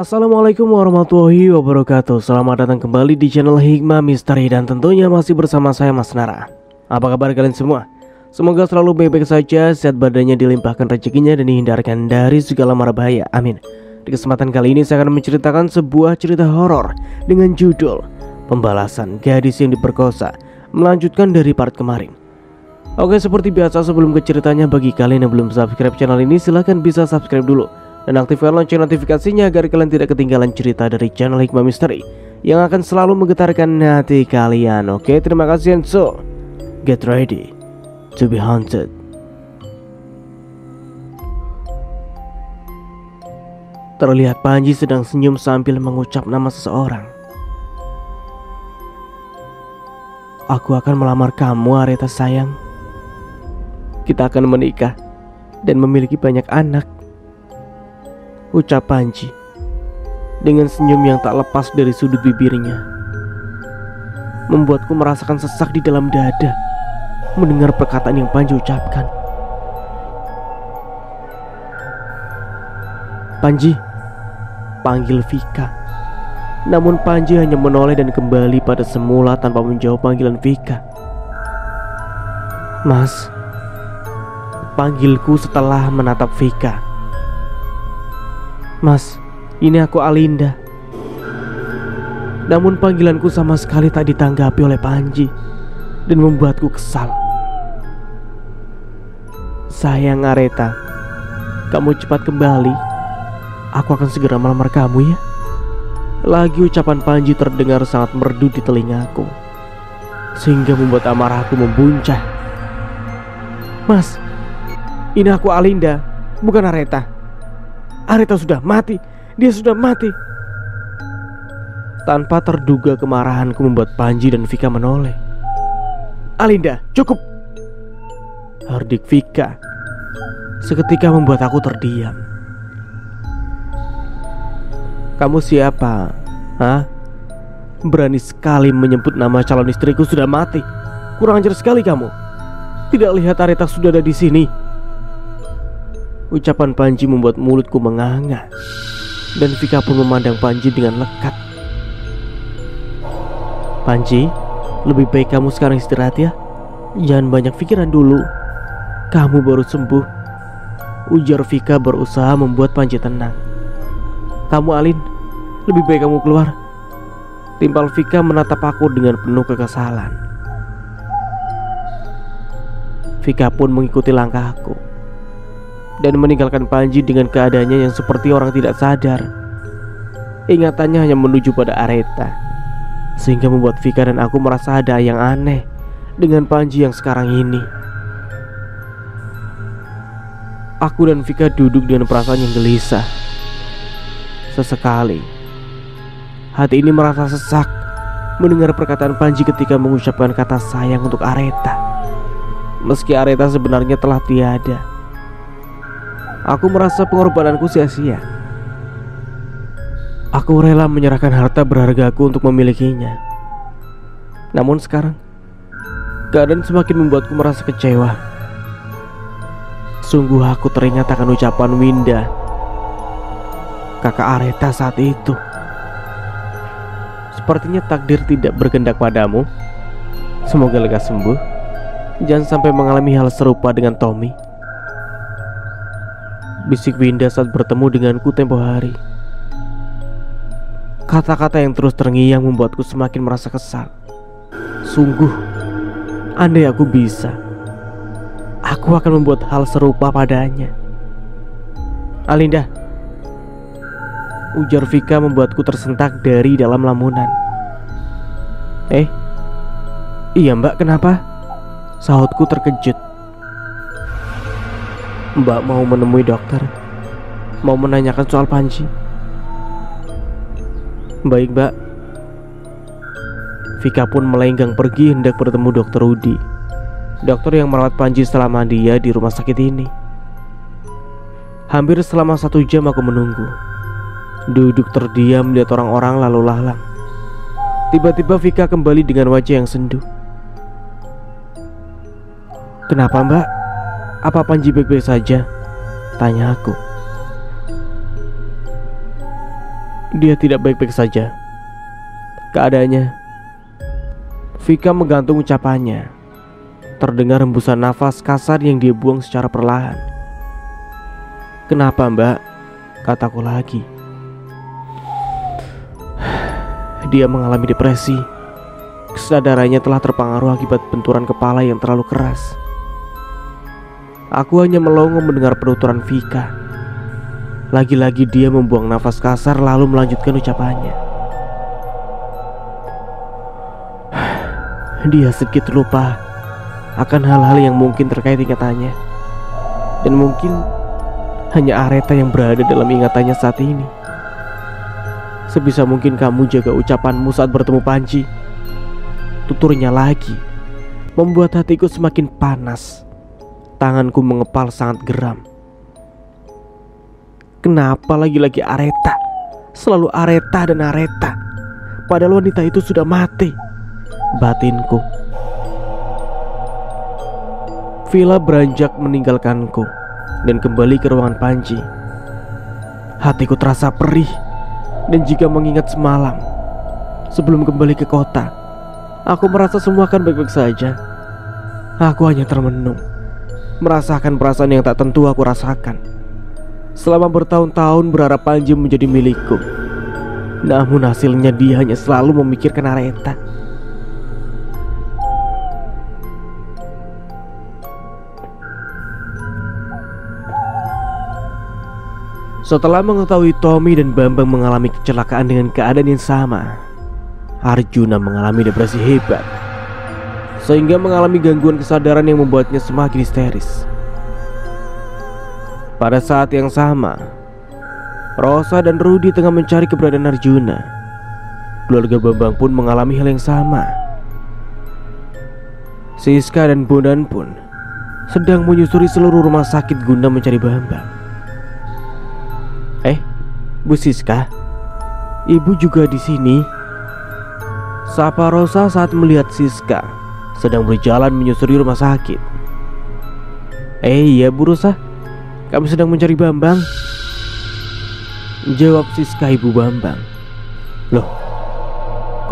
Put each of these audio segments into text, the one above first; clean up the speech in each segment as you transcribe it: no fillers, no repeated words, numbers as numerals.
Assalamualaikum warahmatullahi wabarakatuh. Selamat datang kembali di channel Hikmah Misteri. Dan tentunya masih bersama saya Mas Nara. Apa kabar kalian semua? Semoga selalu baik-baik saja, sehat badannya, dilimpahkan rezekinya, dan dihindarkan dari segala mara bahaya. Amin. Di kesempatan kali ini saya akan menceritakan sebuah cerita horor dengan judul Pembalasan Gadis yang Diperkosa, melanjutkan dari part kemarin. Oke, seperti biasa sebelum ke ceritanya, bagi kalian yang belum subscribe channel ini, silahkan bisa subscribe dulu dan aktifkan lonceng notifikasinya agar kalian tidak ketinggalan cerita dari channel Hikmah Misteri yang akan selalu menggetarkan hati kalian. Oke, terima kasih, and so get ready to be haunted. Terlihat Panji sedang senyum sambil mengucap nama seseorang. Aku akan melamar kamu, Areta sayang. Kita akan menikah dan memiliki banyak anak, ucap Panji dengan senyum yang tak lepas dari sudut bibirnya. Membuatku merasakan sesak di dalam dada mendengar perkataan yang Panji ucapkan. Panji, panggil Vika. Namun Panji hanya menoleh dan kembali pada semula tanpa menjawab panggilan Vika. Mas, panggilku setelah menatap Vika. Mas, ini aku Alinda. Namun panggilanku sama sekali tak ditanggapi oleh Panji dan membuatku kesal. Sayang Areta, kamu cepat kembali. Aku akan segera melamar kamu ya. Lagi ucapan Panji terdengar sangat merdu di telingaku, sehingga membuat amarahku membuncah. Mas, ini aku Alinda, bukan Areta. Areta sudah mati, dia sudah mati. Tanpa terduga kemarahanku membuat Panji dan Vika menoleh. Alinda, cukup, hardik Vika. Seketika membuat aku terdiam. Kamu siapa? Hah? Berani sekali menyebut nama calon istriku sudah mati. Kurang ajar sekali kamu. Tidak lihat Areta sudah ada di sini. Ucapan Panji membuat mulutku menganga, dan Vika pun memandang Panji dengan lekat. Panji, lebih baik kamu sekarang istirahat ya. Jangan banyak pikiran dulu. Kamu baru sembuh, ujar Vika berusaha membuat Panji tenang. Kamu Alin, lebih baik kamu keluar, timpal Vika menatap aku dengan penuh kekesalan. Vika pun mengikuti langkahku dan meninggalkan Panji dengan keadaannya yang seperti orang tidak sadar. Ingatannya hanya menuju pada Areta, sehingga membuat Vika dan aku merasa ada yang aneh dengan Panji yang sekarang ini. Aku dan Vika duduk dengan perasaan yang gelisah. Sesekali hati ini merasa sesak mendengar perkataan Panji ketika mengucapkan kata sayang untuk Areta. Meski Areta sebenarnya telah tiada, aku merasa pengorbananku sia-sia. Aku rela menyerahkan harta berhargaku untuk memilikinya. Namun sekarang keadaan semakin membuatku merasa kecewa. Sungguh aku teringat akan ucapan Winda, kakak Areta saat itu. Sepertinya takdir tidak berkehendak padamu. Semoga lekas sembuh. Jangan sampai mengalami hal serupa dengan Tommy, bisik Winda saat bertemu denganku tempo hari. Kata-kata yang terus terngiang membuatku semakin merasa kesal. Sungguh, andai aku bisa, aku akan membuat hal serupa padanya. Alinda, ujar Vika membuatku tersentak dari dalam lamunan. Iya mbak, kenapa? Sahutku terkejut. Mbak mau menemui dokter, mau menanyakan soal Panji. Baik mbak. Vika pun melenggang pergi hendak bertemu dokter Rudi, dokter yang merawat Panji selama dia di rumah sakit ini. Hampir selama 1 jam aku menunggu, duduk terdiam melihat orang-orang lalu lalang. Tiba-tiba Vika kembali dengan wajah yang sendu. Kenapa mbak? Apa Panji baik-baik saja? Tanya aku. Dia tidak baik-baik saja keadaannya. Vika menggantung ucapannya. Terdengar hembusan nafas kasar yang dia buang secara perlahan. "Kenapa, Mbak?" kataku lagi. Dia mengalami depresi. Kesadarannya telah terpengaruh akibat benturan kepala yang terlalu keras. Aku hanya melongo mendengar penuturan Vika. Lagi-lagi dia membuang nafas kasar lalu melanjutkan ucapannya. Dia sedikit lupa akan hal-hal yang mungkin terkait ingatannya. Dan mungkin hanya Areta yang berada dalam ingatannya saat ini. "Sebisa mungkin kamu jaga ucapanmu saat bertemu Panji," tuturnya lagi, membuat hatiku semakin panas. Tanganku mengepal sangat geram. Kenapa lagi-lagi Areta? Selalu Areta dan Areta. Padahal wanita itu sudah mati, batinku. Villa beranjak meninggalkanku dan kembali ke ruangan Panji. Hatiku terasa perih. Dan jika mengingat semalam sebelum kembali ke kota, aku merasa semua akan baik-baik saja. Aku hanya termenung, merasakan perasaan yang tak tentu aku rasakan. Selama bertahun-tahun berharap Panji menjadi milikku. Namun hasilnya dia hanya selalu memikirkan Areta. Setelah mengetahui Tommy dan Bambang mengalami kecelakaan dengan keadaan yang sama, Arjuna mengalami depresi hebat, sehingga mengalami gangguan kesadaran yang membuatnya semakin histeris. Pada saat yang sama, Rosa dan Rudy tengah mencari keberadaan Arjuna. Keluarga Bambang pun mengalami hal yang sama. Siska dan Bondan pun sedang menyusuri seluruh rumah sakit guna mencari Bambang. Bu Siska, ibu juga di sini?" sapa Rosa saat melihat Siska sedang berjalan menyusuri rumah sakit. Iya Bu Rosa, kami sedang mencari Bambang," jawab Siska ibu Bambang. "Loh,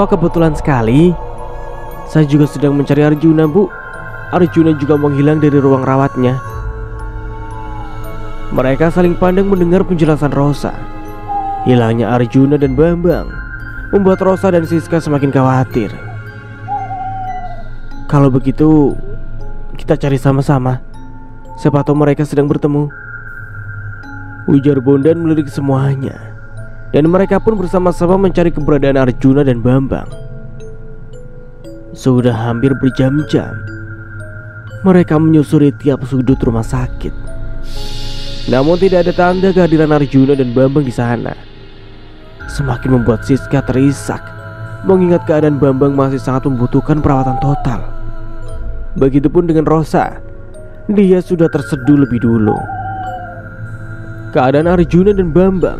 kok kebetulan sekali? Saya juga sedang mencari Arjuna, Bu. Arjuna juga menghilang dari ruang rawatnya." Mereka saling pandang mendengar penjelasan Rosa. Hilangnya Arjuna dan Bambang membuat Rosa dan Siska semakin khawatir. "Kalau begitu, kita cari sama-sama. Siapa tahu mereka sedang bertemu," ujar Bondan melirik semuanya. Dan mereka pun bersama-sama mencari keberadaan Arjuna dan Bambang. Sudah hampir berjam-jam mereka menyusuri tiap sudut rumah sakit. Namun tidak ada tanda kehadiran Arjuna dan Bambang di sana. Semakin membuat Siska terisak, mengingat keadaan Bambang masih sangat membutuhkan perawatan total. Begitupun dengan Rosa, dia sudah terseduh lebih dulu. Keadaan Arjuna dan Bambang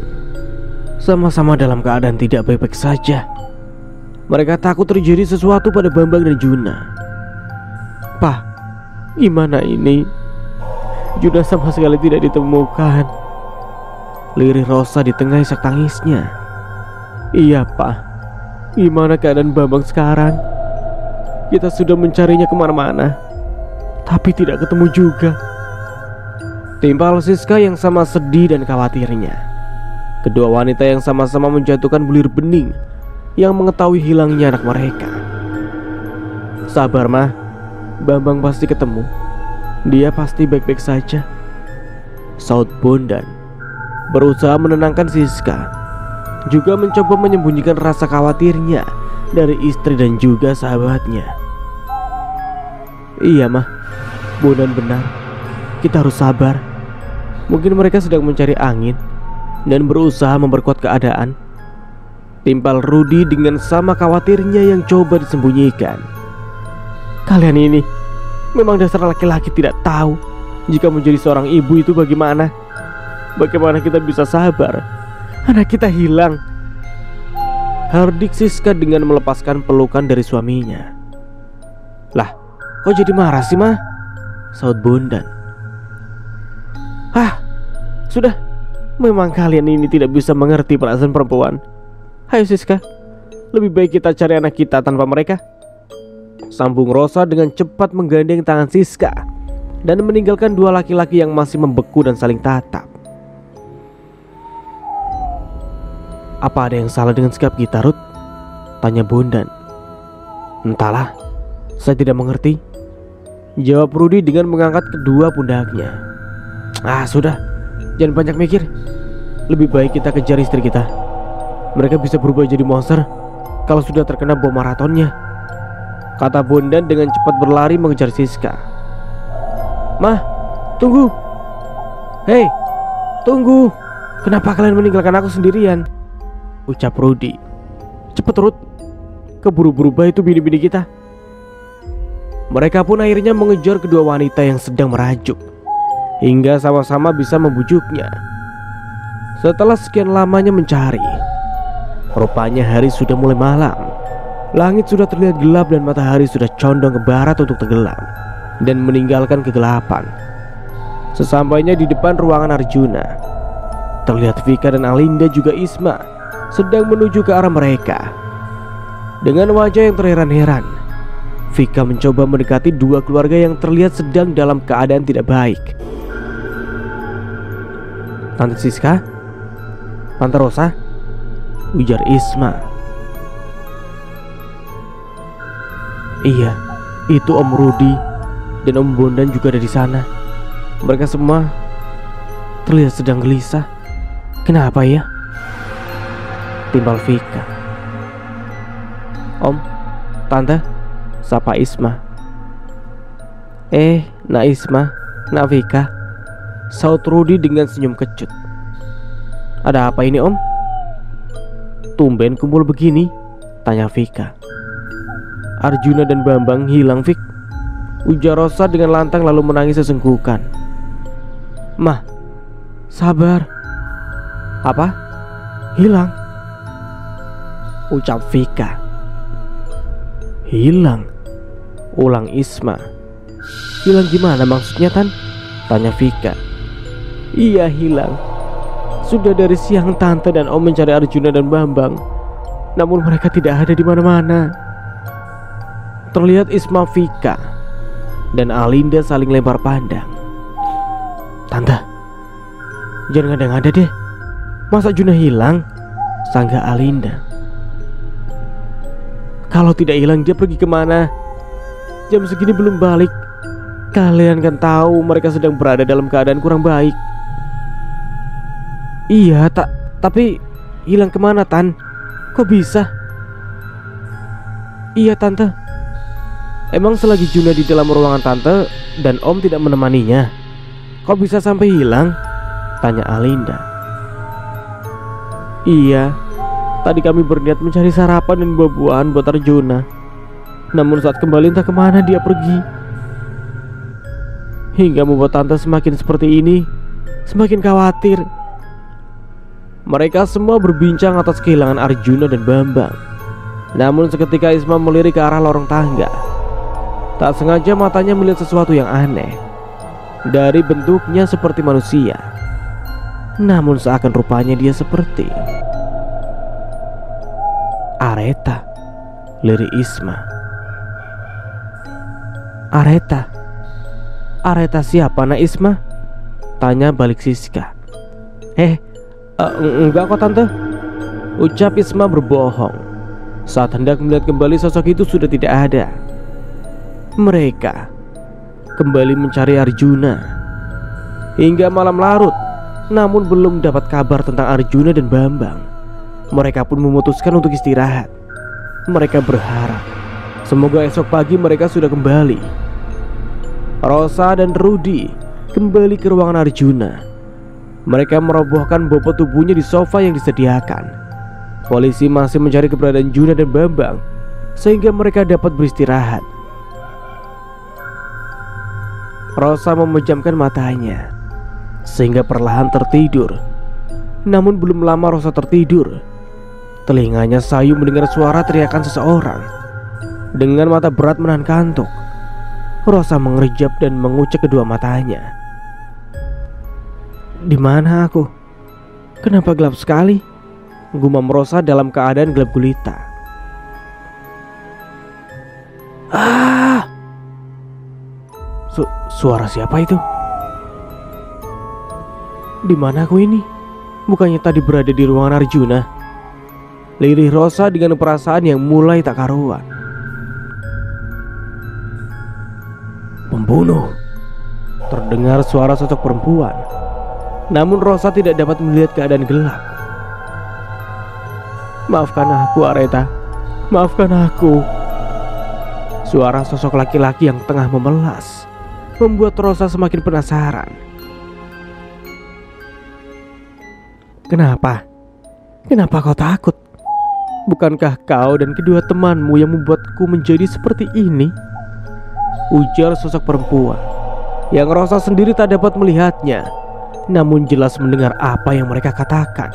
sama-sama dalam keadaan tidak baik-baik saja. Mereka takut terjadi sesuatu pada Bambang dan Juna. "Pak, gimana ini? Juna sama sekali tidak ditemukan," lirih Rosa di tengah isak tangisnya. "Iya Pak, gimana keadaan Bambang sekarang? Kita sudah mencarinya kemana-mana, tapi tidak ketemu juga," timpal Siska yang sama sedih dan khawatirnya. Kedua wanita yang sama-sama menjatuhkan bulir bening yang mengetahui hilangnya anak mereka. "Sabar mah, Bambang pasti ketemu. Dia pasti baik-baik saja," saut Bondan berusaha menenangkan Siska, juga mencoba menyembunyikan rasa khawatirnya dari istri dan juga sahabatnya. "Iya mah, Bondan benar. Kita harus sabar. Mungkin mereka sedang mencari angin dan berusaha memperkuat keadaan," timpal Rudy dengan sama khawatirnya yang coba disembunyikan. "Kalian ini memang dasar laki-laki tidak tahu jika menjadi seorang ibu itu bagaimana. Bagaimana kita bisa sabar? Anak kita hilang," hardik Siska dengan melepaskan pelukan dari suaminya. "Lah, kok jadi marah sih mah?" saut Bondan. "Ah, sudah, Memang kalian ini tidak bisa mengerti perasaan perempuan. Ayo Siska, lebih baik kita cari anak kita tanpa mereka, sambung Rosa dengan cepat menggandeng tangan Siska dan meninggalkan dua laki-laki yang masih membeku dan saling tatap. Apa ada yang salah dengan sikap kita, Ruth? Tanya Bondan. Entahlah, saya tidak mengerti, jawab Rudy dengan mengangkat kedua pundaknya. Sudah, jangan banyak mikir. Lebih baik kita kejar istri kita. Mereka bisa berubah jadi monster kalau sudah terkena bom maratonnya, kata Bondan dengan cepat berlari mengejar Siska. Mah, tunggu. Hei, tunggu. Kenapa kalian meninggalkan aku sendirian? Ucap Rudy. Cepet Ruth, keburu berubah itu bini-bini kita. Mereka pun akhirnya mengejar kedua wanita yang sedang merajuk, hingga sama-sama bisa membujuknya. Setelah sekian lamanya mencari, rupanya hari sudah mulai malam. Langit sudah terlihat gelap dan matahari sudah condong ke barat untuk tenggelam dan meninggalkan kegelapan. Sesampainya di depan ruangan Arjuna, terlihat Vika dan Alinda juga Isma sedang menuju ke arah mereka. Dengan wajah yang terheran-heran, Vika mencoba mendekati dua keluarga yang terlihat sedang dalam keadaan tidak baik. Tante Siska, Tante Rosa, ujar Isma. Iya, itu Om Rudy dan Om Bondan juga ada di sana. Mereka semua terlihat sedang gelisah. Kenapa ya? Timbal Vika. Om, Tante, sapa Isma. Nak Isma, nak Vika, saut Rudy dengan senyum kecut. Ada apa ini Om? Tumben kumpul begini, tanya Vika. Arjuna dan Bambang hilang, Vik, ujar Rosa dengan lantang lalu menangis sesenggukan. Mah, sabar. Apa? Hilang? Ucap Vika. Hilang? Ulang Isma. Hilang gimana maksudnya, Tan? Tanya Vika. Iya, hilang. Sudah dari siang Tante dan Om mencari Arjuna dan Bambang, namun mereka tidak ada di mana-mana. Terlihat Isma, Vika, dan Alinda saling lempar pandang. Tante, jangan ngada-ngada deh. Masa Juna hilang? Sanggah Alinda. Kalau tidak hilang dia pergi kemana? Jam segini belum balik. Kalian kan tahu mereka sedang berada dalam keadaan kurang baik. Iya, tapi hilang kemana, Tan? Kok bisa? Iya, Tante. Emang selagi Juna di dalam ruangan Tante dan Om tidak menemaninya, kok bisa sampai hilang? Tanya Alinda. Iya, tadi kami berniat mencari sarapan dan buah-buahan buat Arjuna, namun saat kembali entah kemana dia pergi. Hingga membuat Tante semakin seperti ini, semakin khawatir. Mereka semua berbincang atas kehilangan Arjuna dan Bambang. Namun seketika Isma melirik ke arah lorong tangga. Tak sengaja matanya melihat sesuatu yang aneh. Dari bentuknya seperti manusia, namun seakan rupanya dia seperti Areta, lirik Isma. Areta? Areta siapa, nak Isma? Tanya balik Siska. Enggak kok Tante, ucap Isma berbohong. Saat hendak melihat kembali sosok itu sudah tidak ada. Mereka kembali mencari Arjuna hingga malam larut, namun belum dapat kabar tentang Arjuna dan Bambang. Mereka pun memutuskan untuk istirahat. Mereka berharap semoga esok pagi mereka sudah kembali. Rosa dan Rudy kembali ke ruangan Arjuna. Mereka merobohkan bobot tubuhnya di sofa yang disediakan. Polisi masih mencari keberadaan Juna dan Bambang sehingga mereka dapat beristirahat. Rosa memejamkan matanya sehingga perlahan tertidur. Namun belum lama Rosa tertidur, telinganya sayu mendengar suara teriakan seseorang. Dengan mata berat menahan kantuk, Rosa mengerjap dan mengucek kedua matanya. Di mana aku? Kenapa gelap sekali? Gumam Rosa dalam keadaan gelap gulita. Ah! Suara siapa itu? Di mana aku ini? Bukannya tadi berada di ruangan Arjuna? Lirih Rosa dengan perasaan yang mulai tak karuan. Pembunuh. Terdengar suara sosok perempuan. Namun Rosa tidak dapat melihat keadaan gelap. Maafkan aku, Areta. Maafkan aku. Suara sosok laki-laki yang tengah memelas membuat Rosa semakin penasaran. Kenapa? Kenapa kau takut? Bukankah kau dan kedua temanmu yang membuatku menjadi seperti ini? Ujar sosok perempuan yang Rosa sendiri tak dapat melihatnya, namun jelas mendengar apa yang mereka katakan.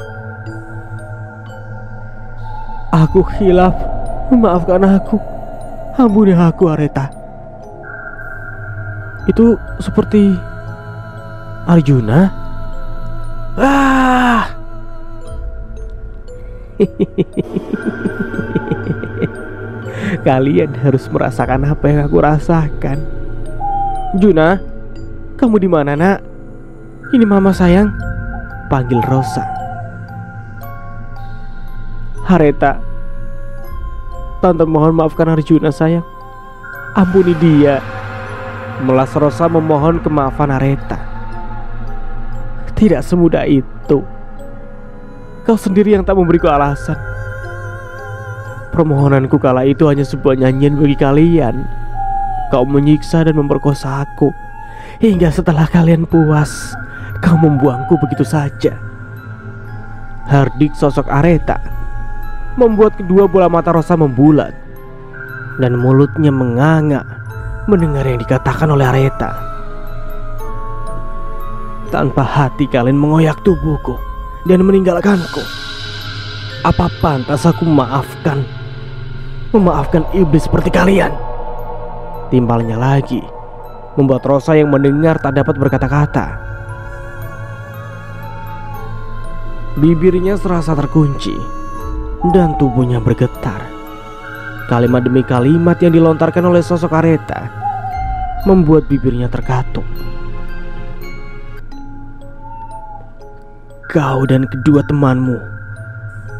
Aku khilaf, maafkan aku. Ampuni aku, Areta. Itu seperti Arjuna. Ah! Kalian harus merasakan apa yang aku rasakan. Juna, kamu di mana, Nak? Ini Mama sayang, panggil Rosa. Areta, Tante mohon maafkan Arjuna sayang. Ampuni dia. Melas Rosa memohon kemaafan Areta. Tidak semudah itu. Kau sendiri yang tak memberiku alasan. Permohonanku kala itu hanya sebuah nyanyian bagi kalian. Kau menyiksa dan memperkosa aku. Hingga setelah kalian puas, kau membuangku begitu saja. Hardik sosok Areta membuat kedua bola mata Rosa membulat dan mulutnya menganga mendengar yang dikatakan oleh Areta. Tanpa hati kalian mengoyak tubuhku dan meninggalkanku. Apa pantas aku memaafkan iblis seperti kalian? Timbalnya lagi membuat Rosa yang mendengar tak dapat berkata-kata. Bibirnya serasa terkunci dan tubuhnya bergetar. Kalimat demi kalimat yang dilontarkan oleh sosok Areta membuat bibirnya terkatuk. Kau dan kedua temanmu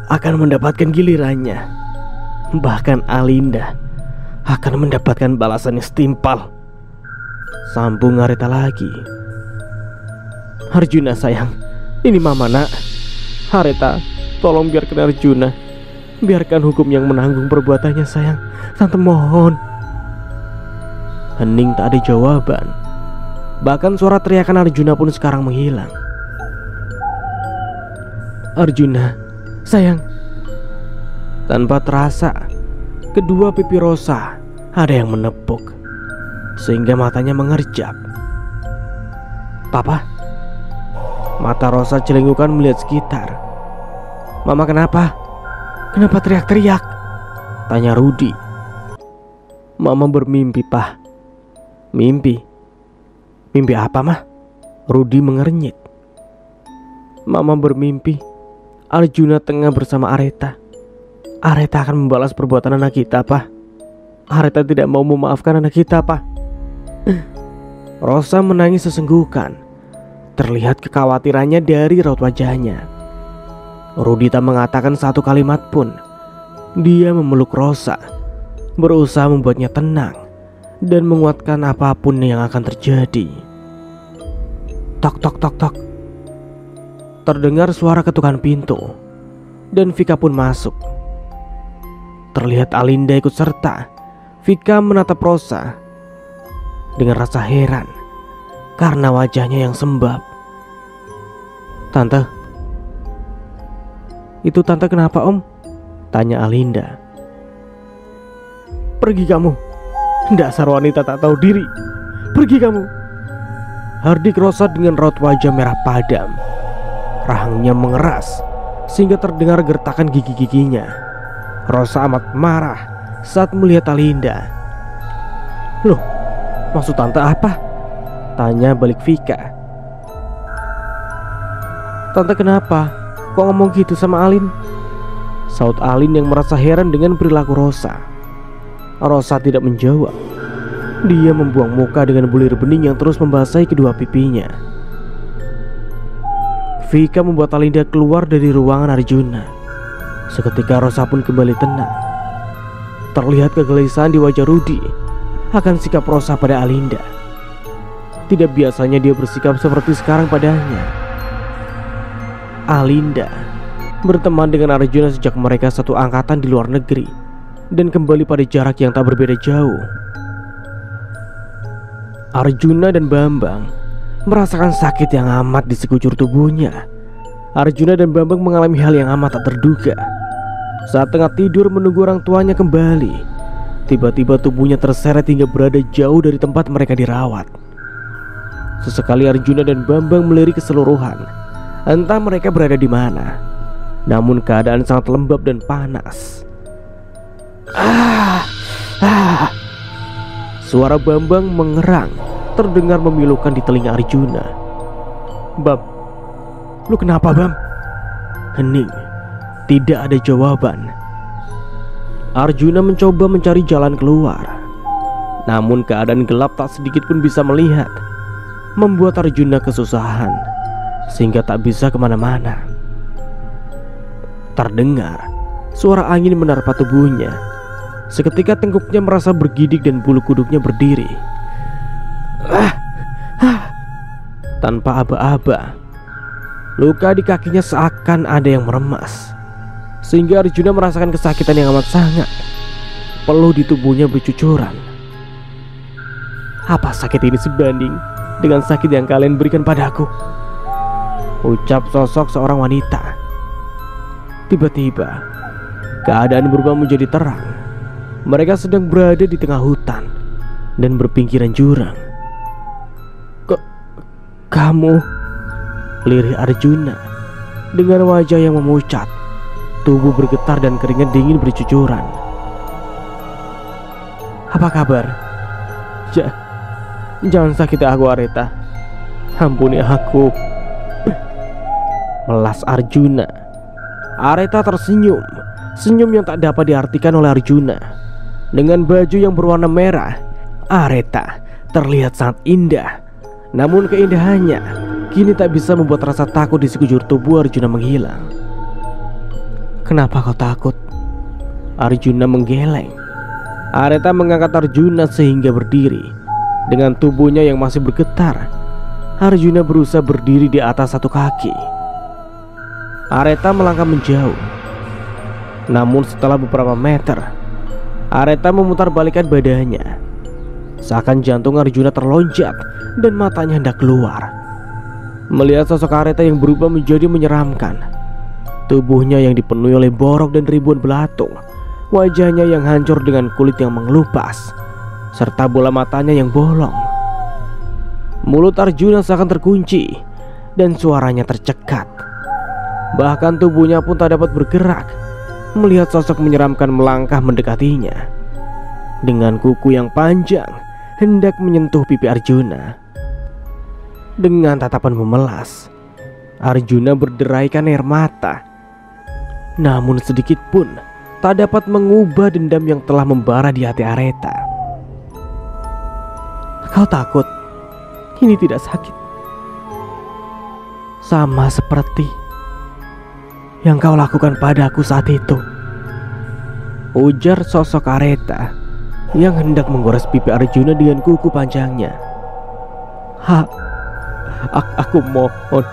akan mendapatkan gilirannya. Bahkan Alinda akan mendapatkan balasan yang setimpal. Sambung Areta lagi. Arjuna sayang, ini Mama Nak. Areta, tolong biarkan Arjuna. Biarkan hukum yang menanggung perbuatannya sayang. Tante mohon. Hening tak ada jawaban. Bahkan suara teriakan Arjuna pun sekarang menghilang. Arjuna, sayang. Tanpa terasa, kedua pipi Rosa ada yang menepuk sehingga matanya mengerjap. Papa? Mata Rosa celingukan melihat sekitar. Mama kenapa? Kenapa teriak-teriak? Tanya Rudi. Mama bermimpi, Pak. Mimpi? Mimpi apa, Mah? Rudi mengernyit. Mama bermimpi Arjuna tengah bersama Areta. Areta akan membalas perbuatan anak kita, Pak. Areta tidak mau memaafkan anak kita, Pak. Rosa menangis sesenggukan. Terlihat kekhawatirannya dari raut wajahnya. Rudi tak mengatakan satu kalimat pun. Dia memeluk Rosa, berusaha membuatnya tenang dan menguatkan apapun yang akan terjadi. Tok tok tok tok. Terdengar suara ketukan pintu dan Vika pun masuk. Terlihat Alinda ikut serta. Vika menatap Rosa dengan rasa heran karena wajahnya yang sembab. Tante, itu Tante kenapa Om? Tanya Alinda. Pergi kamu, dasar wanita tak tahu diri. Pergi kamu. Hardik Rosa dengan raut wajah merah padam. Rahangnya mengeras sehingga terdengar gertakan gigi-giginya. Rosa amat marah saat melihat Alinda. Loh, maksud Tante apa? Tanya balik Vika. Tante kenapa? kok ngomong gitu sama Alin? Saut Alin yang merasa heran dengan perilaku Rosa. Rosa tidak menjawab. Dia membuang muka dengan bulir bening yang terus membasahi kedua pipinya. Vika membuat Alinda keluar dari ruangan Arjuna. Seketika Rosa pun kembali tenang. Terlihat kegelisahan di wajah Rudi akan sikap Rosa pada Alinda. Tidak biasanya dia bersikap seperti sekarang padanya. Alinda berteman dengan Arjuna sejak mereka satu angkatan di luar negeri dan kembali pada jarak yang tak berbeda jauh. Arjuna dan Bambang merasakan sakit yang amat di sekujur tubuhnya. Arjuna dan Bambang mengalami hal yang amat tak terduga. Saat tengah tidur menunggu orang tuanya kembali, tiba-tiba tubuhnya terseret hingga berada jauh dari tempat mereka dirawat. Sesekali Arjuna dan Bambang melirik keseluruhan, entah mereka berada di mana. Namun keadaan sangat lembab dan panas. Suara Bambang mengerang terdengar memilukan di telinga Arjuna. "Bam, lu kenapa, Bam?" Hening, tidak ada jawaban. Arjuna mencoba mencari jalan keluar, namun keadaan gelap tak sedikit pun bisa melihat, membuat Arjuna kesusahan sehingga tak bisa kemana-mana. Terdengar suara angin menerpa tubuhnya. Seketika tengkuknya merasa bergidik dan bulu kuduknya berdiri. Tanpa aba-aba, luka di kakinya seakan ada yang meremas, sehingga Arjuna merasakan kesakitan yang amat sangat. Peluh di tubuhnya bercucuran. "Apa sakit ini sebanding dengan sakit yang kalian berikan padaku?" ucap sosok seorang wanita. Tiba-tiba keadaan berubah menjadi terang. Mereka sedang berada di tengah hutan dan berpinggiran jurang. "Kamu?" lirih Arjuna dengan wajah yang memucat. Tubuh bergetar dan keringat dingin bercucuran. "Apa kabar? Jangan sakiti aku, Areta. Ampuni aku." melas Arjuna. Areta tersenyum, senyum yang tak dapat diartikan oleh Arjuna. Dengan baju yang berwarna merah, Areta terlihat sangat indah. Namun keindahannya kini tak bisa membuat rasa takut di sekujur tubuh Arjuna menghilang. "Kenapa kau takut?" Arjuna menggeleng. Areta mengangkat Arjuna sehingga berdiri. Dengan tubuhnya yang masih bergetar, Arjuna berusaha berdiri di atas satu kaki. Areta melangkah menjauh. Namun setelah beberapa meter, Areta memutarbalikkan badannya. Seakan jantung Arjuna terlonjak dan matanya hendak keluar. Melihat sosok Areta yang berubah menjadi menyeramkan, tubuhnya yang dipenuhi oleh borok dan ribuan belatung, wajahnya yang hancur dengan kulit yang mengelupas, serta bola matanya yang bolong. Mulut Arjuna seakan terkunci dan suaranya tercekat. Bahkan tubuhnya pun tak dapat bergerak melihat sosok menyeramkan melangkah mendekatinya. Dengan kuku yang panjang hendak menyentuh pipi Arjuna. Dengan tatapan memelas, Arjuna berderaikan air mata. Namun sedikit pun tak dapat mengubah dendam yang telah membara di hati Areta. "Kau takut? Ini tidak sakit. Sama seperti yang kau lakukan padaku saat itu," ujar sosok Areta yang hendak menggores pipi Arjuna dengan kuku panjangnya. Aku mohon,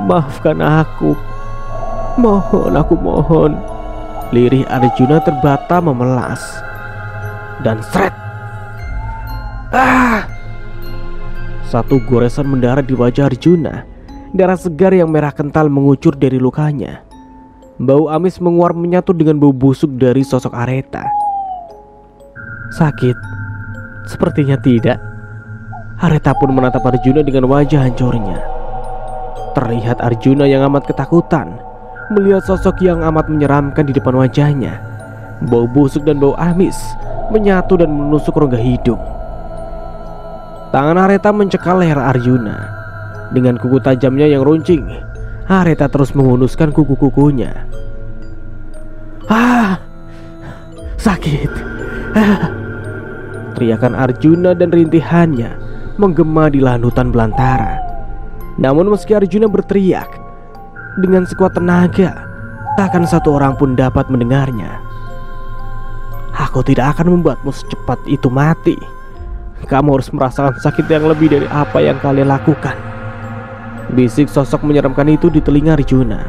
maafkan aku. Aku mohon," lirih Arjuna terbata memelas. Dan sret, satu goresan mendarat di wajah Arjuna. Darah segar yang merah kental mengucur dari lukanya. Bau amis menguap menyatu dengan bau busuk dari sosok Areta. "Sakit?" "Sepertinya tidak." Areta pun menatap Arjuna dengan wajah hancurnya. Terlihat Arjuna yang amat ketakutan melihat sosok yang amat menyeramkan di depan wajahnya. Bau busuk dan bau amis menyatu dan menusuk rongga hidung. Tangan Areta mencekal leher Arjuna. Dengan kuku tajamnya yang runcing, Areta terus menghunuskan kuku-kukunya. Sakit. Teriakan Arjuna dan rintihannya menggema di lahan hutan belantara. Namun meski Arjuna berteriak dengan sekuat tenaga, takkan satu orang pun dapat mendengarnya. Aku tidak akan membuatmu secepat itu mati. Kamu harus merasakan sakit yang lebih dari apa yang kalian lakukan. Bisik sosok menyeramkan itu di telinga Arjuna.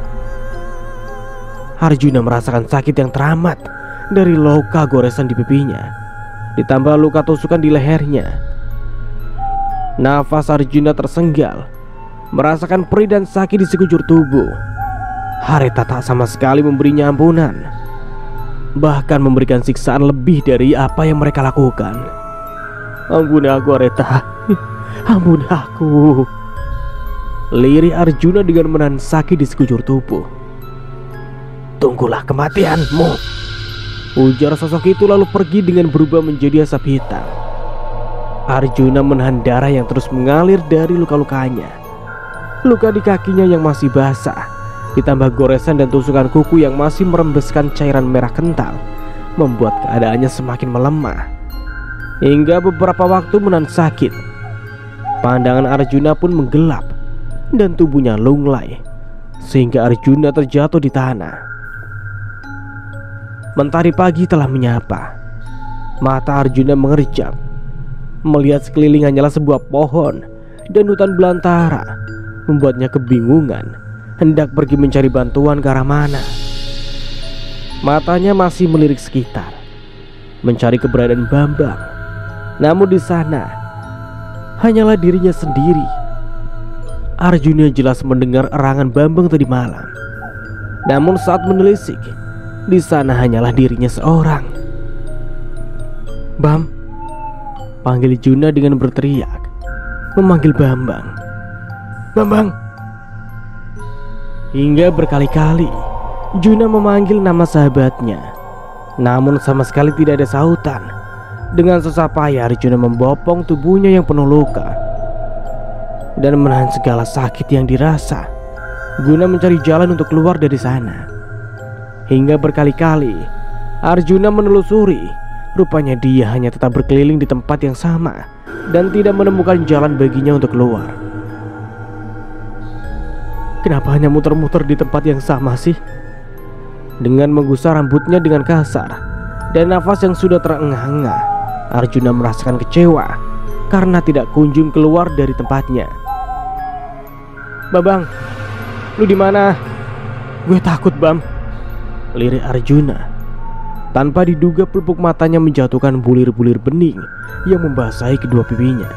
Arjuna merasakan sakit yang teramat dari luka goresan di pipinya, ditambah luka tusukan di lehernya. Nafas Arjuna tersenggal, merasakan perih dan sakit di sekujur tubuh. Areta tak sama sekali memberinya ampunan, bahkan memberikan siksaan lebih dari apa yang mereka lakukan. Ampuni aku, Areta. Ampuni aku. Lirih Arjuna dengan menahan sakit di sekujur tubuh. Tunggulah kematianmu, ujar sosok itu lalu pergi dengan berubah menjadi asap hitam. Arjuna menahan darah yang terus mengalir dari luka-lukanya. Luka di kakinya yang masih basah, ditambah goresan dan tusukan kuku yang masih merembeskan cairan merah kental, membuat keadaannya semakin melemah. Hingga beberapa waktu menahan sakit, pandangan Arjuna pun menggelap dan tubuhnya lunglai, sehingga Arjuna terjatuh di tanah. Mentari pagi telah menyapa. Mata Arjuna mengerjap, melihat sekeliling hanyalah sebuah pohon dan hutan belantara, membuatnya kebingungan hendak pergi mencari bantuan ke arah mana. Matanya masih melirik sekitar, mencari keberadaan Bambang. Namun di sana hanyalah dirinya sendiri. Arjuna jelas mendengar erangan Bambang tadi malam. Namun saat menelisik, di sana hanyalah dirinya seorang. Bam, panggil Juna dengan berteriak, memanggil Bambang. Bambang. Hingga berkali-kali Juna memanggil nama sahabatnya, namun sama sekali tidak ada sautan. Dengan susah payah Arjuna membopong tubuhnya yang penuh luka dan menahan segala sakit yang dirasa, guna mencari jalan untuk keluar dari sana. Hingga berkali-kali Arjuna menelusuri, rupanya dia hanya tetap berkeliling di tempat yang sama dan tidak menemukan jalan baginya untuk keluar. Kenapa hanya muter-muter di tempat yang sama sih? Dengan menggusar rambutnya dengan kasar dan nafas yang sudah terengah-engah, Arjuna merasakan kecewa karena tidak kunjung keluar dari tempatnya. Babang, lu di mana? Gue takut, Bam, lirik Arjuna. Tanpa diduga pelupuk matanya menjatuhkan bulir-bulir bening yang membasahi kedua pipinya.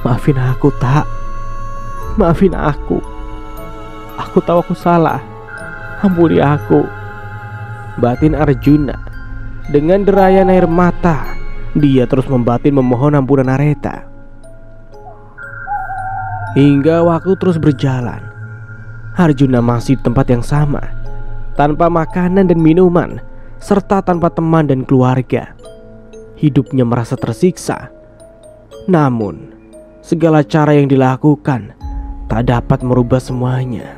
Maafin aku, Tak. Maafin aku. Aku tahu aku salah. Ampuni aku, batin Arjuna. Dengan derayan air mata, dia terus membatin memohon ampunan Areta. Hingga waktu terus berjalan, Arjuna masih di tempat yang sama, tanpa makanan dan minuman, serta tanpa teman dan keluarga. Hidupnya merasa tersiksa. Namun segala cara yang dilakukan tak dapat merubah semuanya.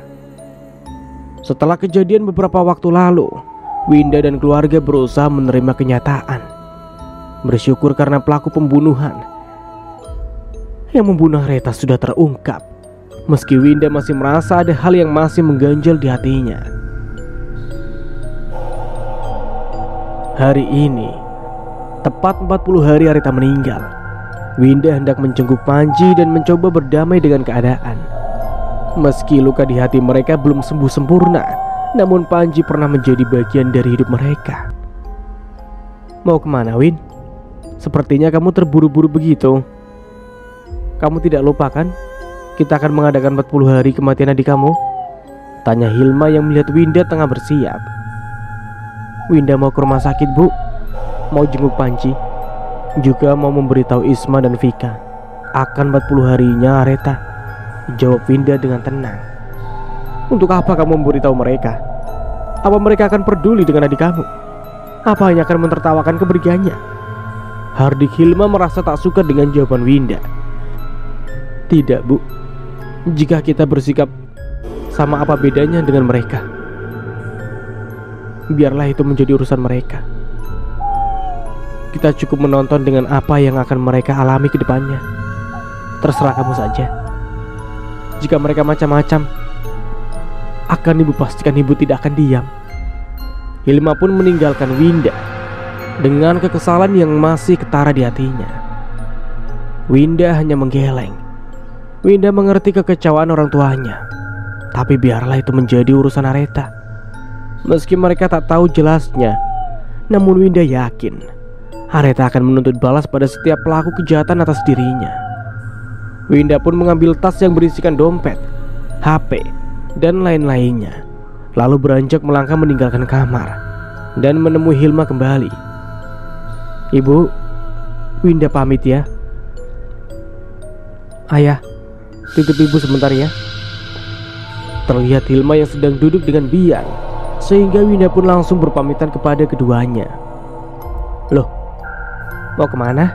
Setelah kejadian beberapa waktu lalu, Winda dan keluarga berusaha menerima kenyataan, bersyukur karena pelaku pembunuhan yang membunuh Areta sudah terungkap. Meski Winda masih merasa ada hal yang masih mengganjal di hatinya. Hari ini tepat 40 hari Areta meninggal. Winda hendak menjenguk Panji dan mencoba berdamai dengan keadaan. Meski luka di hati mereka belum sembuh sempurna, namun Panji pernah menjadi bagian dari hidup mereka. Mau kemana, Win? Sepertinya kamu terburu-buru begitu. Kamu tidak lupa kan? Kita akan mengadakan 40 hari kematian adik kamu? Tanya Hilma yang melihat Winda tengah bersiap. Winda mau ke rumah sakit, Bu. Mau jenguk Panji. Juga mau memberitahu Isma dan Vika akan 40 harinya Areta, jawab Winda dengan tenang. Untuk apa kamu memberitahu mereka? Apa mereka akan peduli dengan adik kamu? Apa hanya akan mentertawakan kepergiannya? Hardik Hilma merasa tak suka dengan jawaban Winda. Tidak, Bu. Jika kita bersikap sama, apa bedanya dengan mereka? Biarlah itu menjadi urusan mereka. Kita cukup menonton dengan apa yang akan mereka alami ke depannya. Terserah kamu saja. Jika mereka macam-macam, akan ibu pastikan ibu tidak akan diam. Hilma pun meninggalkan Winda dengan kekesalan yang masih ketara di hatinya. Winda hanya menggeleng. Winda mengerti kekecewaan orang tuanya, tapi biarlah itu menjadi urusan Aretha. Meski mereka tak tahu jelasnya, namun Winda yakin Aretha akan menuntut balas pada setiap pelaku kejahatan atas dirinya. Winda pun mengambil tas yang berisikan dompet, HP, dan lain-lainnya, lalu beranjak melangkah meninggalkan kamar dan menemui Hilma kembali. Ibu, Winda pamit ya. Ayah, titip ibu sebentar ya. Terlihat Hilma yang sedang duduk dengan Bian, sehingga Winda pun langsung berpamitan kepada keduanya. Loh, mau kemana?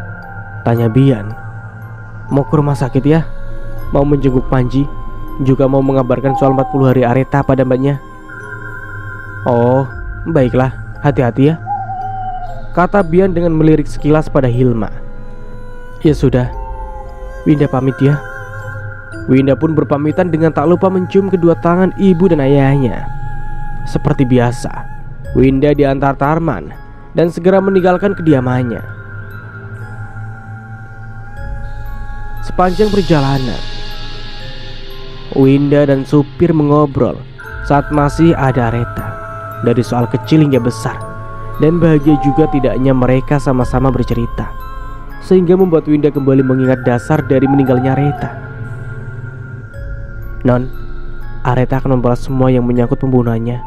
Tanya Bian. Mau ke rumah sakit ya. Mau menjenguk Panji, juga mau mengabarkan soal 40 hari Aretha pada mbaknya. Oh, baiklah, hati-hati ya, kata Bian dengan melirik sekilas pada Hilma. Ya sudah, Winda pamit ya. Winda pun berpamitan dengan tak lupa mencium kedua tangan ibu dan ayahnya. Seperti biasa, Winda diantar Tarman dan segera meninggalkan kediamannya. Sepanjang perjalanan, Winda dan supir mengobrol saat masih ada Aretha, dari soal kecil hingga besar. Dan bahagia juga tidaknya mereka sama-sama bercerita, sehingga membuat Winda kembali mengingat dasar dari meninggalnya Aretha. Non, Aretha akan membalas semua yang menyangkut pembunuhannya.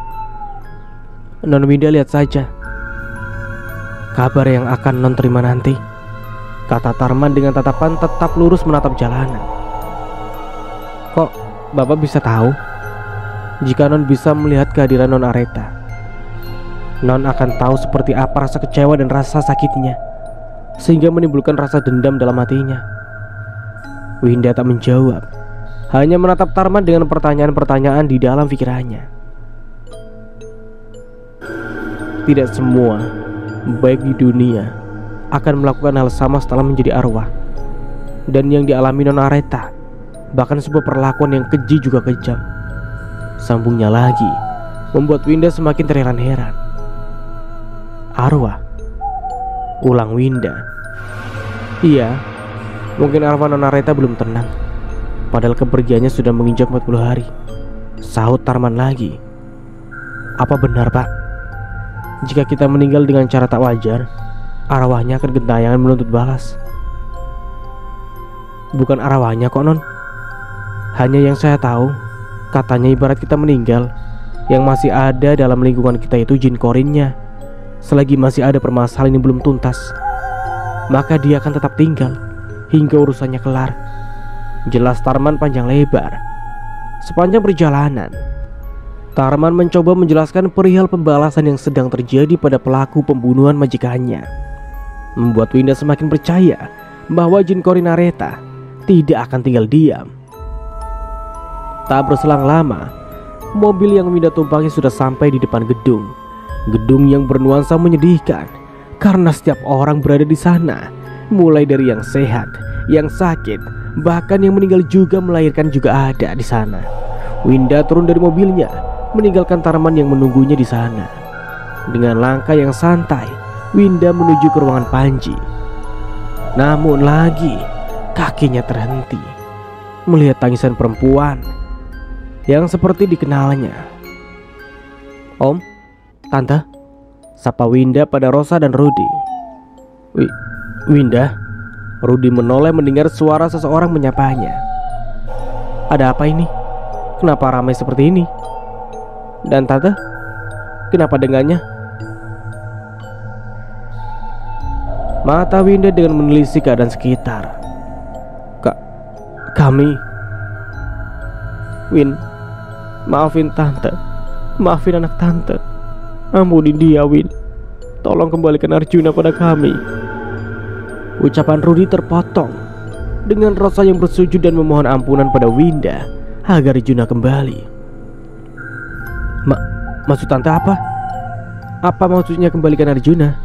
Non Winda lihat saja kabar yang akan non terima nanti, kata Tarman dengan tatapan tetap lurus menatap jalanan. Kok Bapak bisa tahu? Jika non bisa melihat kehadiran non Aretha, non akan tahu seperti apa rasa kecewa dan rasa sakitnya, sehingga menimbulkan rasa dendam dalam hatinya. Winda tak menjawab, hanya menatap Tarman dengan pertanyaan-pertanyaan di dalam pikirannya. Tidak semua baik di dunia akan melakukan hal sama setelah menjadi arwah. Dan yang dialami non Aretha bahkan sebuah perlakuan yang keji juga kejam. Sambungnya lagi membuat Winda semakin terheran-heran. Arwah? Ulang Winda. Iya, mungkin arwah non Aretha belum tenang, padahal kepergiannya sudah menginjak 40 hari. Sahut Tarman lagi. Apa benar Pak, jika kita meninggal dengan cara tak wajar, arwahnya akan gentayangan menuntut balas? Bukan arwahnya kok non. Hanya yang saya tahu, katanya ibarat kita meninggal, yang masih ada dalam lingkungan kita itu jin korinnya. Selagi masih ada permasalahan yang belum tuntas, maka dia akan tetap tinggal hingga urusannya kelar. Jelas Tarman panjang lebar. Sepanjang perjalanan, Tarman mencoba menjelaskan perihal pembalasan yang sedang terjadi pada pelaku pembunuhan majikannya, membuat Winda semakin percaya bahwa jin korin Aretha tidak akan tinggal diam. Tak berselang lama, mobil yang Winda tumpangi sudah sampai di depan gedung. Gedung yang bernuansa menyedihkan karena setiap orang berada di sana, mulai dari yang sehat, yang sakit, bahkan yang meninggal juga melahirkan juga ada di sana. Winda turun dari mobilnya, meninggalkan Tarman yang menunggunya di sana. Dengan langkah yang santai, Winda menuju ke ruangan Panji. Namun lagi, kakinya terhenti melihat tangisan perempuan yang seperti dikenalnya. Om, Tante, sapa Winda pada Rosa dan Rudy. Winda? Rudy menoleh mendengar suara seseorang menyapanya. Ada apa ini? Kenapa ramai seperti ini? Dan Tante, kenapa dengannya? Mata Winda dengan menelisik keadaan sekitar. Kami Win, maafin Tante, maafin anak Tante. Ampuni dia Win, tolong kembalikan Arjuna pada kami. Ucapan Rudy terpotong dengan Rosa yang bersujud dan memohon ampunan pada Winda agar Arjuna kembali. Maksud tante apa? Apa maksudnya kembalikan Arjuna?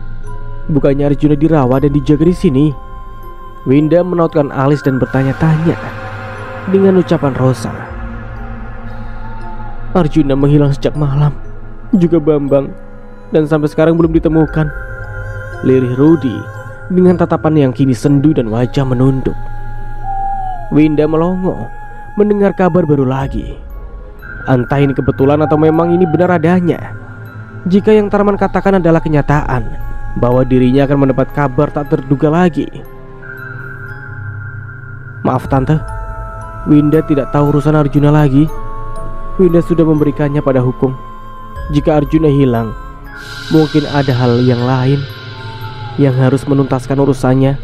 Bukannya Arjuna dirawat dan dijaga di sini? Winda menautkan alis dan bertanya-tanya dengan ucapan Rosa. Arjuna menghilang sejak malam, juga Bambang, dan sampai sekarang belum ditemukan. Lirih Rudi dengan tatapan yang kini sendu dan wajah menunduk. Winda melongo mendengar kabar baru lagi. Entah ini kebetulan atau memang ini benar adanya. Jika yang Tarman katakan adalah kenyataan, bahwa dirinya akan mendapat kabar tak terduga lagi. Maaf tante, Winda tidak tahu urusan Arjuna lagi. Winda sudah memberikannya pada hukum. Jika Arjuna hilang, mungkin ada hal yang lain yang harus menuntaskan urusannya,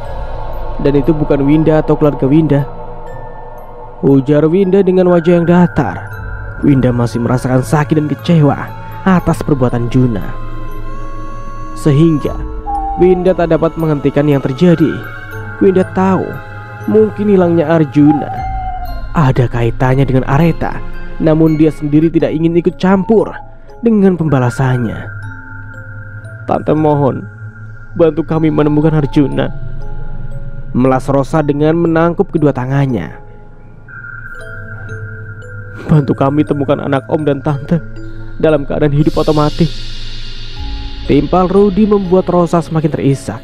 dan itu bukan Winda atau keluarga Winda, ujar Winda dengan wajah yang datar. Winda masih merasakan sakit dan kecewa atas perbuatan Juna, sehingga Winda tak dapat menghentikan yang terjadi. Winda tahu mungkin hilangnya Arjuna ada kaitannya dengan Areta, namun dia sendiri tidak ingin ikut campur dengan pembalasannya. Tante mohon, bantu kami menemukan Arjuna, melas Rosa dengan menangkup kedua tangannya. Bantu kami temukan anak om dan tante dalam keadaan hidup atau mati. Timpal Rudi membuat Rosa semakin terisak.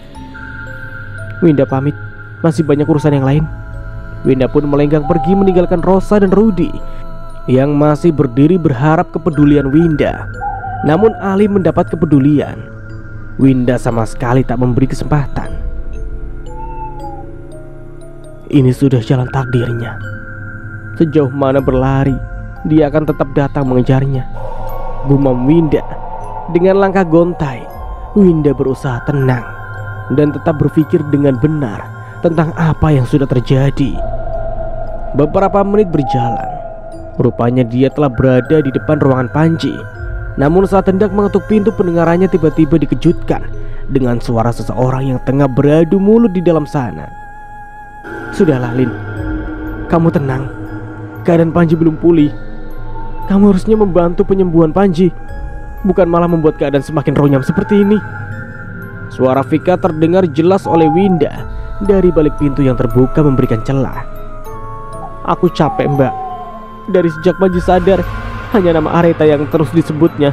Winda pamit, masih banyak urusan yang lain. Winda pun melenggang pergi meninggalkan Rosa dan Rudi yang masih berdiri berharap kepedulian Winda. Namun Ali mendapat kepedulian. Winda sama sekali tak memberi kesempatan. Ini sudah jalan takdirnya. Sejauh mana berlari, dia akan tetap datang mengejarnya, gumam Winda. Dengan langkah gontai, Winda berusaha tenang dan tetap berpikir dengan benar tentang apa yang sudah terjadi. Beberapa menit berjalan, rupanya dia telah berada di depan ruangan Panji. Namun saat hendak mengetuk pintu, pendengarannya tiba-tiba dikejutkan dengan suara seseorang yang tengah beradu mulut di dalam sana. Sudahlah Lin, kamu tenang. Keadaan Panji belum pulih. Kamu harusnya membantu penyembuhan Panji, bukan malah membuat keadaan semakin runyam seperti ini. Suara Vika terdengar jelas oleh Winda dari balik pintu yang terbuka memberikan celah. Aku capek mbak. Dari sejak Panji sadar, hanya nama Areta yang terus disebutnya.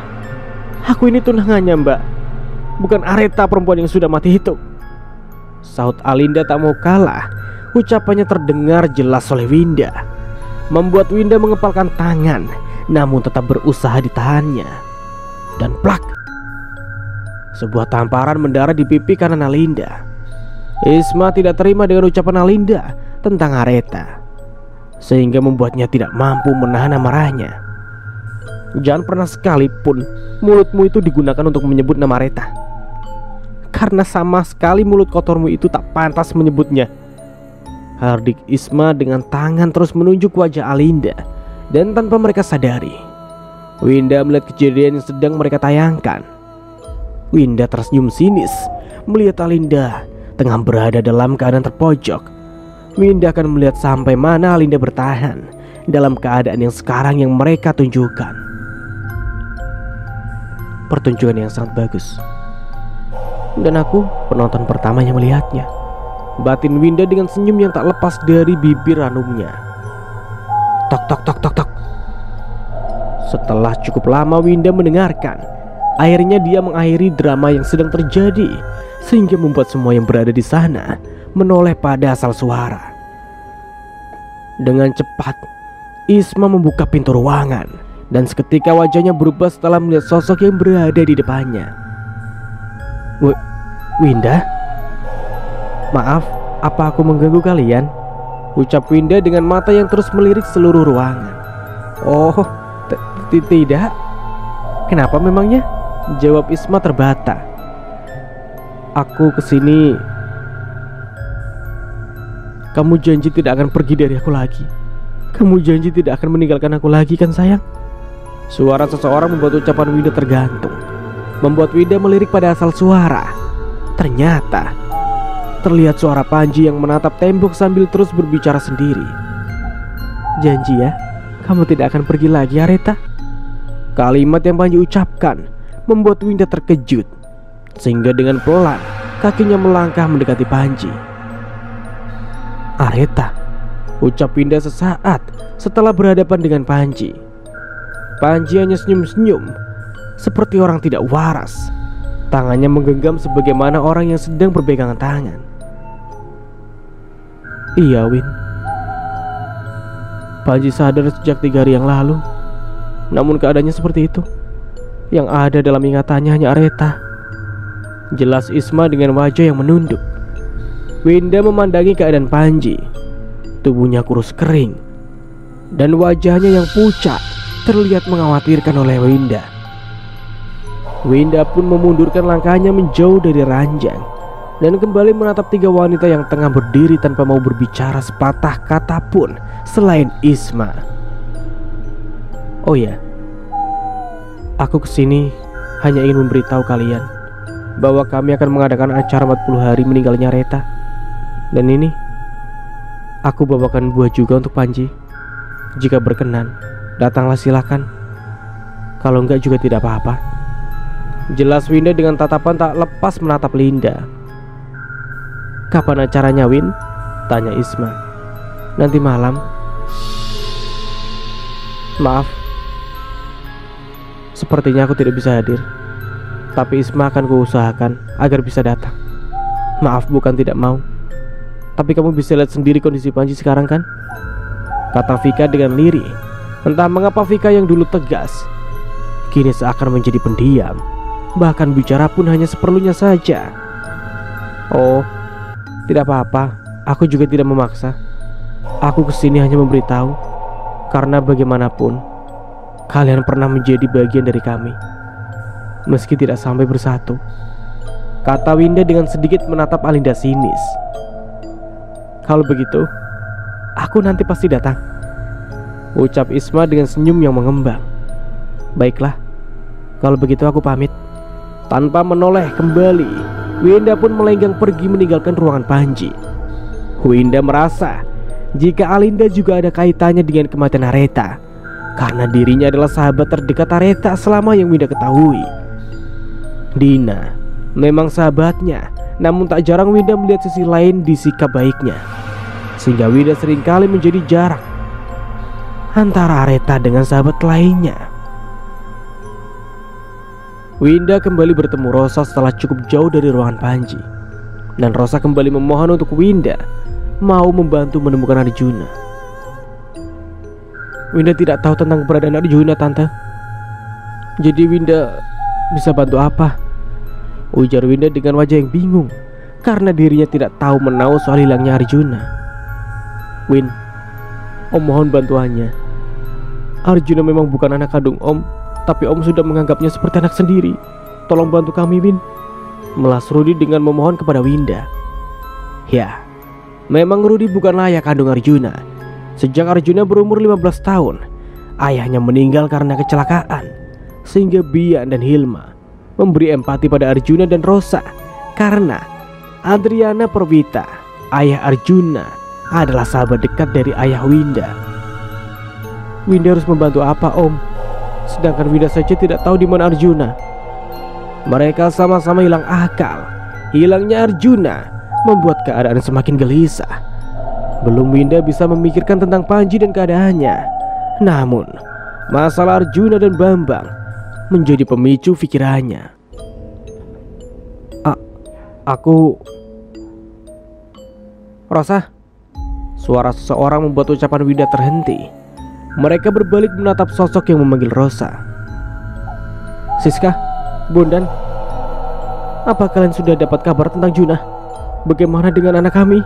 Aku ini tunangannya mbak, bukan Areta perempuan yang sudah mati itu, sahut Alinda tak mau kalah. Ucapannya terdengar jelas oleh Winda, membuat Winda mengepalkan tangan, namun tetap berusaha ditahannya. Dan plak, sebuah tamparan mendarat di pipi kanan Alinda. Isma tidak terima dengan ucapan Alinda tentang Areta, sehingga membuatnya tidak mampu menahan amarahnya. Jangan pernah sekalipun mulutmu itu digunakan untuk menyebut nama Areta, karena sama sekali mulut kotormu itu tak pantas menyebutnya, hardik Isma dengan tangan terus menunjuk wajah Alinda. Dan tanpa mereka sadari, Winda melihat kejadian yang sedang mereka tayangkan. Winda tersenyum sinis melihat Alinda tengah berada dalam keadaan terpojok. Winda akan melihat sampai mana Alinda bertahan dalam keadaan yang sekarang yang mereka tunjukkan. Pertunjukan yang sangat bagus, dan aku penonton pertama yang melihatnya, batin Winda dengan senyum yang tak lepas dari bibir ranumnya. Tok tok tok tok tok. Setelah cukup lama Winda mendengarkan, akhirnya dia mengakhiri drama yang sedang terjadi, sehingga membuat semua yang berada di sana menoleh pada asal suara. Dengan cepat Isma membuka pintu ruangan, dan seketika wajahnya berubah setelah melihat sosok yang berada di depannya. Winda? Maaf, apa aku mengganggu kalian? Ucap Winda dengan mata yang terus melirik seluruh ruangan. Oh, tidak. Kenapa memangnya? Jawab Isma terbata. Aku kesini. Kamu janji tidak akan pergi dari aku lagi. Kamu janji tidak akan meninggalkan aku lagi kan sayang? Suara seseorang membuat ucapan Winda tergantung, membuat Winda melirik pada asal suara. Ternyata terlihat suara Panji yang menatap tembok sambil terus berbicara sendiri. Janji ya, Kamu tidak akan pergi lagi, Areta? Kalimat yang Panji ucapkan membuat Winda terkejut, sehingga dengan pelan kakinya melangkah mendekati Panji. Areta, ucap Winda sesaat setelah berhadapan dengan Panji. Panji hanya senyum-senyum seperti orang tidak waras. Tangannya menggenggam sebagaimana orang yang sedang berpegangan tangan. Iya, Win. Panji sadar sejak 3 hari yang lalu. Namun keadaannya seperti itu. Yang ada dalam ingatannya hanya Areta. Jelas Isma dengan wajah yang menunduk. Winda memandangi keadaan Panji. Tubuhnya kurus kering, dan wajahnya yang pucat terlihat mengkhawatirkan oleh Winda. Winda pun memundurkan langkahnya menjauh dari ranjang dan kembali menatap 3 wanita yang tengah berdiri tanpa mau berbicara sepatah kata pun selain Isma. Oh ya, aku kesini hanya ingin memberitahu kalian bahwa kami akan mengadakan acara 40 hari meninggalnya Reta. Dan ini aku bawakan buah juga untuk Panji. Jika berkenan, datanglah silakan. Kalau enggak juga tidak apa-apa. Jelas Winda dengan tatapan tak lepas menatap Linda. Kapan acaranya, Win? Tanya Isma. Nanti malam. Maaf, sepertinya aku tidak bisa hadir. Tapi Isma akan kuusahakan agar bisa datang. Maaf, bukan tidak mau. Tapi kamu bisa lihat sendiri kondisi Panji sekarang kan? Kata Vika dengan lirih. Entah mengapa Vika yang dulu tegas kini seakan menjadi pendiam. Bahkan bicara pun hanya seperlunya saja. Oh, tidak apa-apa. Aku juga tidak memaksa. Aku kesini hanya memberitahu. Karena bagaimanapun kalian pernah menjadi bagian dari kami, meski tidak sampai bersatu. Kata Winda dengan sedikit menatap Alinda sinis. Kalau begitu, aku nanti pasti datang, ucap Isma dengan senyum yang mengembang. Baiklah, kalau begitu aku pamit. Tanpa menoleh kembali, Winda pun melenggang pergi meninggalkan ruangan Panji. Winda merasa jika Alinda juga ada kaitannya dengan kematian Areta, karena dirinya adalah sahabat terdekat Areta selama yang Winda ketahui. Dina memang sahabatnya, namun tak jarang Winda melihat sisi lain di sikap baiknya, sehingga Winda seringkali menjadi jarak antara Areta dengan sahabat lainnya. Winda kembali bertemu Rosa setelah cukup jauh dari ruangan Panji, dan Rosa kembali memohon untuk Winda mau membantu menemukan Arjuna. Winda tidak tahu tentang keberadaan Arjuna, Tante. Jadi Winda bisa bantu apa? Ujar Winda dengan wajah yang bingung karena dirinya tidak tahu menahu soal hilangnya Arjuna. Win, Om mohon bantuannya. Arjuna memang bukan anak kandung Om, tapi Om sudah menganggapnya seperti anak sendiri. Tolong bantu kami, Win. Melas Rudi dengan memohon kepada Winda. Ya, memang Rudi bukanlah ayah kandung Arjuna. Sejak Arjuna berumur 15 tahun, ayahnya meninggal karena kecelakaan, sehingga Bian dan Hilma memberi empati pada Arjuna dan Rosa karena Adriana Perwita, ayah Arjuna, adalah sahabat dekat dari ayah Winda. Winda harus membantu apa, Om? Sedangkan Winda saja tidak tahu di mana Arjuna. Mereka sama-sama hilang akal. Hilangnya Arjuna membuat keadaan semakin gelisah. Belum Winda bisa memikirkan tentang Panji dan keadaannya, namun masalah Arjuna dan Bambang menjadi pemicu pikirannya. Aku... Rosa. Suara seseorang membuat ucapan Winda terhenti. Mereka berbalik menatap sosok yang memanggil Rosa. Siska, Bondan, apa kalian sudah dapat kabar tentang Juna? Bagaimana dengan anak kami?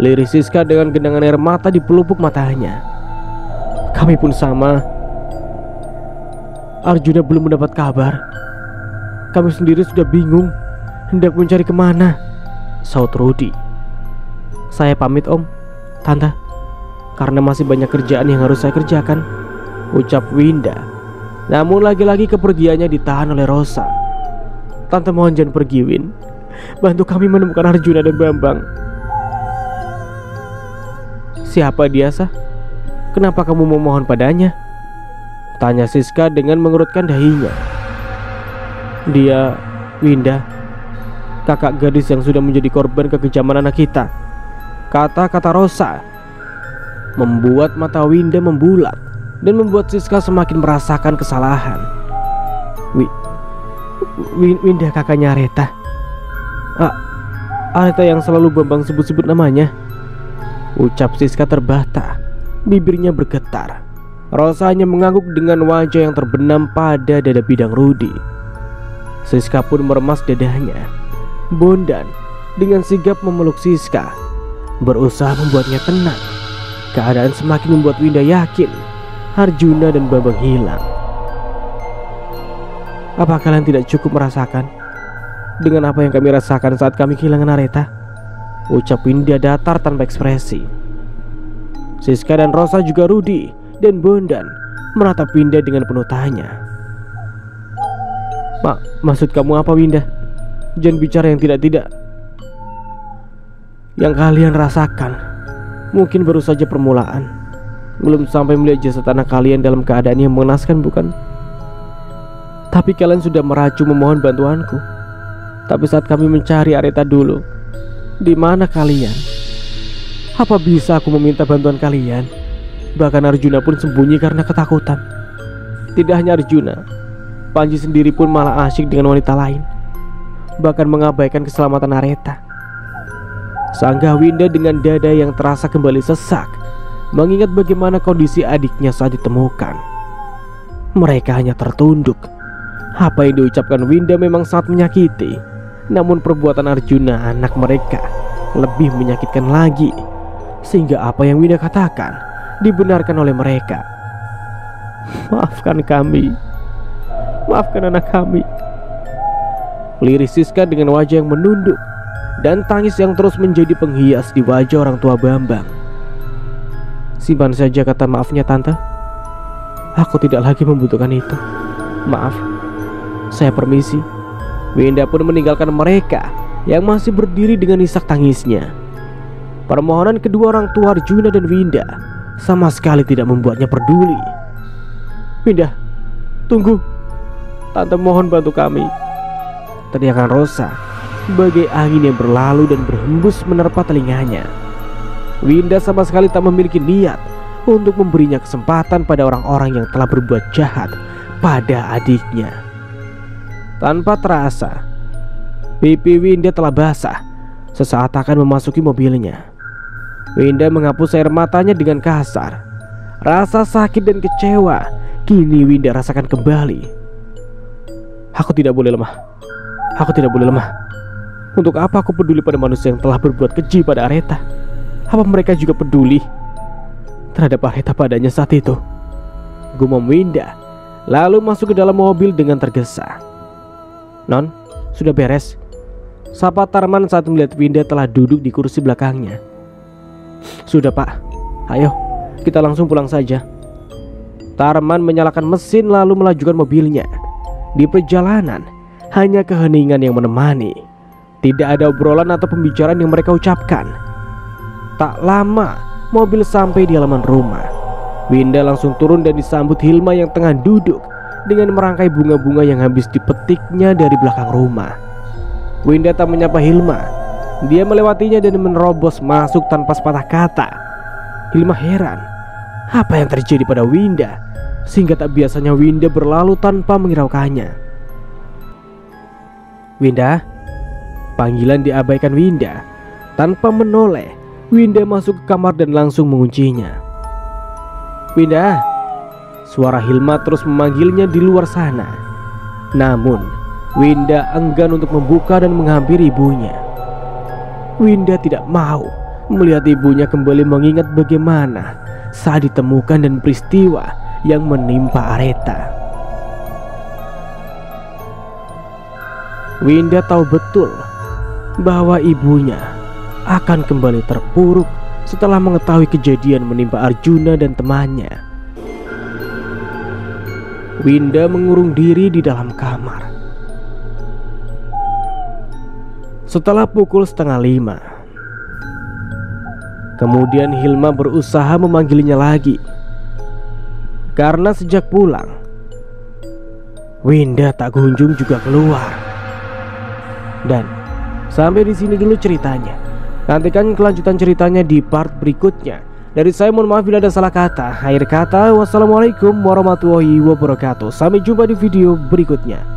Lirik Siska dengan genangan air mata di pelupuk matanya. Kami pun sama. Arjuna belum mendapat kabar. Kami sendiri sudah bingung hendak mencari kemana, saut Rudi. Saya pamit, Om, Tante, karena masih banyak kerjaan yang harus saya kerjakan, ucap Winda. Namun lagi-lagi kepergiannya ditahan oleh Rosa. Tante mohon jangan pergi, Win. Bantu kami menemukan Arjuna dan Bambang. Siapa dia, Sah? Kenapa kamu memohon padanya? Tanya Siska dengan mengerutkan dahinya. Dia, Winda, kakak gadis yang sudah menjadi korban kekejaman anak kita. Kata-kata Rosa membuat mata Winda membulat dan membuat Siska semakin merasakan kesalahan. Winda kakaknya Areta. Areta yang selalu Bambang sebut-sebut namanya. Ucap Siska terbata, bibirnya bergetar. Rosa hanya mengangguk dengan wajah yang terbenam pada dada bidang Rudi. Siska pun meremas dadanya. Bondan dengan sigap memeluk Siska, berusaha membuatnya tenang. Keadaan semakin membuat Winda yakin Arjuna dan Bambang hilang. Apa kalian tidak cukup merasakan dengan apa yang kami rasakan saat kami kehilangan Areta? Ucap Winda datar tanpa ekspresi. Siska dan Rosa juga Rudi dan Bondan menatap Winda dengan penuh tanya. Maksud kamu apa, Winda? Jangan bicara yang tidak-tidak. Yang kalian rasakan mungkin baru saja permulaan. Belum sampai melihat jasad anak kalian dalam keadaan yang mengenaskan, bukan? Tapi kalian sudah meracu memohon bantuanku. Tapi saat kami mencari Areta dulu, di mana kalian? Apa bisa aku meminta bantuan kalian? Bahkan Arjuna pun sembunyi karena ketakutan. Tidak hanya Arjuna, Panji sendiri pun malah asyik dengan wanita lain, bahkan mengabaikan keselamatan Areta. Sanggah Winda dengan dada yang terasa kembali sesak, mengingat bagaimana kondisi adiknya saat ditemukan. Mereka hanya tertunduk. Apa yang diucapkan Winda memang sangat menyakiti, namun perbuatan Arjuna anak mereka lebih menyakitkan lagi, sehingga apa yang Winda katakan dibenarkan oleh mereka. Maafkan kami, maafkan anak kami. Liris Siska dengan wajah yang menunduk dan tangis yang terus menjadi penghias di wajah orang tua Bambang. Simpan saja kata maafnya, Tante. Aku tidak lagi membutuhkan itu. Maaf, saya permisi. Winda pun meninggalkan mereka yang masih berdiri dengan isak tangisnya. Permohonan kedua orang tua Arjuna dan Winda sama sekali tidak membuatnya peduli. Winda, tunggu. Tante mohon bantu kami. Teriakan Rosa bagai angin yang berlalu dan berhembus menerpa telinganya. Winda sama sekali tak memiliki niat untuk memberinya kesempatan pada orang-orang yang telah berbuat jahat pada adiknya. Tanpa terasa, pipi Winda telah basah sesaat akan memasuki mobilnya. Winda menghapus air matanya dengan kasar. Rasa sakit dan kecewa kini Winda rasakan kembali. Aku tidak boleh lemah. Aku tidak boleh lemah. Untuk apa aku peduli pada manusia yang telah berbuat keji pada Areta? Apa mereka juga peduli terhadap Areta padanya saat itu? Gumam Winda lalu masuk ke dalam mobil dengan tergesa. Non, sudah beres? Sapa Tarman saat melihat Winda telah duduk di kursi belakangnya. Sudah, Pak. Ayo, kita langsung pulang saja. Tarman menyalakan mesin lalu melajukan mobilnya. Di perjalanan hanya keheningan yang menemani. Tidak ada obrolan atau pembicaraan yang mereka ucapkan. Tak lama mobil sampai di halaman rumah. Winda langsung turun dan disambut Hilma yang tengah duduk dengan merangkai bunga-bunga yang habis dipetiknya dari belakang rumah. Winda tak menyapa Hilma. Dia melewatinya dan menerobos masuk tanpa sepatah kata. Hilma heran, apa yang terjadi pada Winda sehingga tak biasanya Winda berlalu tanpa menghiraukannya. Winda, panggilan diabaikan Winda. Tanpa menoleh, Winda masuk ke kamar dan langsung menguncinya. Winda, suara Hilma terus memanggilnya di luar sana. Namun Winda enggan untuk membuka dan menghampiri ibunya. Winda tidak mau melihat ibunya kembali mengingat bagaimana saat ditemukan dan peristiwa yang menimpa Areta. Winda tahu betul bahwa ibunya akan kembali terpuruk setelah mengetahui kejadian menimpa Arjuna dan temannya. Winda mengurung diri di dalam kamar. Setelah pukul 4:30, kemudian Hilma berusaha memanggilnya lagi. karena sejak pulang Winda tak kunjung juga keluar. Dan sampai di sini dulu ceritanya. Nantikan kelanjutan ceritanya di part berikutnya. Dari saya mohon maaf bila ada salah kata. Akhir kata, wassalamualaikum warahmatullahi wabarakatuh. Sampai jumpa di video berikutnya.